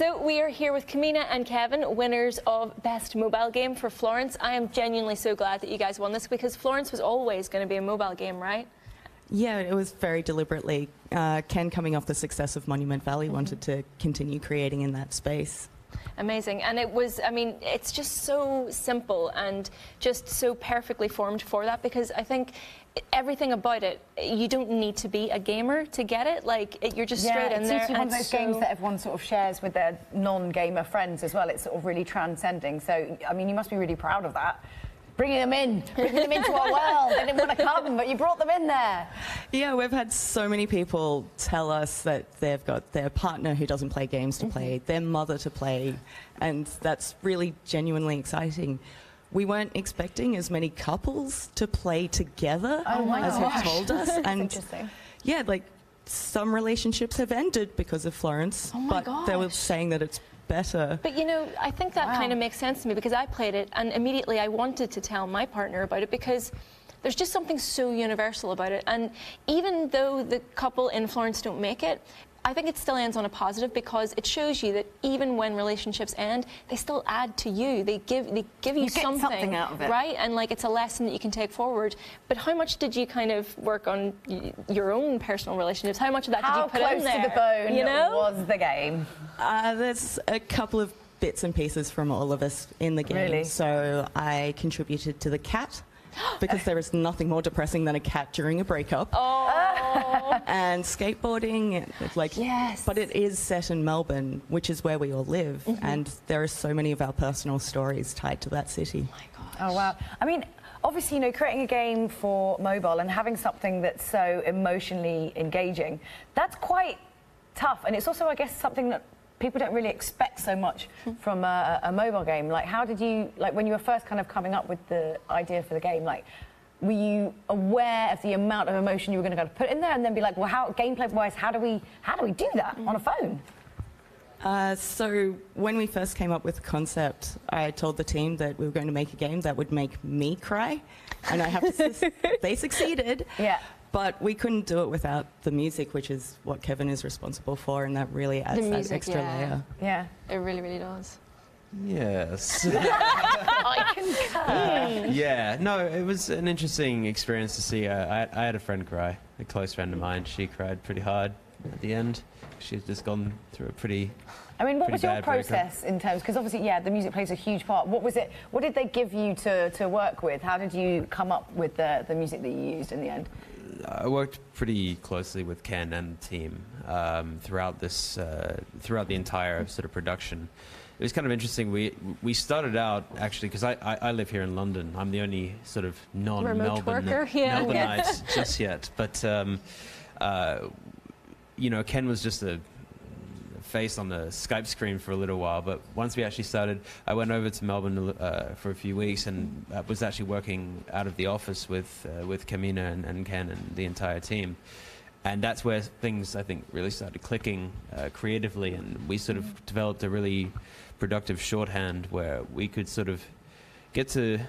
So we are here with Kamina and Kevin, winners of Best Mobile Game for Florence. I am genuinely so glad that you guys won this because Florence was always going to be a mobile game, right? Yeah, it was very deliberately. Ken, coming off the success of Monument Valley, wanted to continue creating in that space. Amazing. And it was, I mean, it's just so simple and just so perfectly formed for that, because I think everything about it, you don't need to be a gamer to get it. Like, you're just straight in there. It's one of those games that everyone sort of shares with their non-gamer friends as well. It's sort of really transcending. So, I mean, you must be really proud of that. Bringing them into our world. They didn't want to come, but you brought them in there. Yeah, we've had so many people tell us that they've got their partner who doesn't play games to play, their mother to play, and that's really genuinely exciting. We weren't expecting as many couples to play together as have told us. And interesting. Yeah, like some relationships have ended because of Florence, but they were saying that it's better. But you know, I think that kind of makes sense to me, because I played it and immediately I wanted to tell my partner about it, because there's just something so universal about it. And even though the couple in Florence don't make it, I think it still ends on a positive, because it shows you that even when relationships end, they still add to you. They give you something out of it, right? And like, it's a lesson that you can take forward. But how much did you kind of work on your own personal relationships? How much of that did you put in there? How close to the bone, you know, was the game? There's a couple of bits and pieces from all of us in the game. Really? So I contributed to the cat, because there is nothing more depressing than a cat during a breakup. Oh. And skateboarding, like, yes. But it is set in Melbourne, which is where we all live, and there are so many of our personal stories tied to that city. Oh my gosh. Oh wow! I mean, obviously, you know, creating a game for mobile and having something that's so emotionally engaging, that's quite tough, and it's also, I guess, something that people don't really expect so much from a mobile game. Like, how did you, like, when you were first kind of coming up with the idea for the game, like, were you aware of the amount of emotion you were going to kind of put in there, and then be like, well, how, gameplay-wise, how do we do that on a phone? So when we first came up with the concept, I told the team that we were going to make a game that would make me cry, and I have to say, they succeeded. Yeah. But we couldn't do it without the music, which is what Kevin is responsible for, and that really adds that extra layer. Yeah. It really, really does. Yes. I concur. Yeah, no, it was an interesting experience to see. I had a friend cry, a close friend of mine. She cried pretty hard at the end. She's just gone through a pretty. I mean, what was your breakup. process in terms? Because obviously, yeah, the music plays a huge part. What was it? What did they give you to work with? How did you come up with the music that you used in the end? I worked pretty closely with Ken and the team throughout the entire sort of production. It was kind of interesting. We started out, actually, because I live here in London. I'm the only sort of Melbourneite just yet. But, you know, Ken was just a face on the Skype screen for a little while. But once we actually started, I went over to Melbourne for a few weeks, and was actually working out of the office with Kamina and Ken and the entire team. And that's where things, I think, really started clicking creatively, and we sort of developed a really productive shorthand where we could sort of get to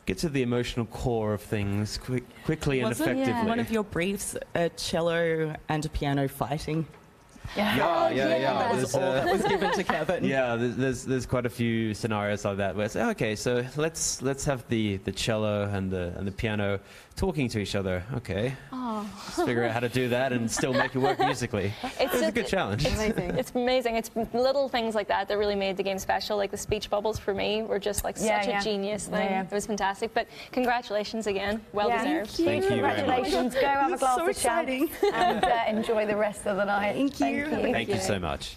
the emotional core of things quickly and effectively. Wasn't one of your briefs a cello and a piano fighting? Yeah. That was all that was given to Kevin. Yeah, there's quite a few scenarios like that where it's okay, so let's have the cello and the piano talking to each other. Okay, let's figure out how to do that and still make it work musically. It was a good challenge. It's amazing. It's amazing. It's little things like that that really made the game special. Like the speech bubbles for me were just like such a genius thing. It was fantastic. But congratulations again. Well deserved. Thank you very much. Congratulations. Go have a glass of champagne and enjoy the rest of the night. Thank you. Thank you so much.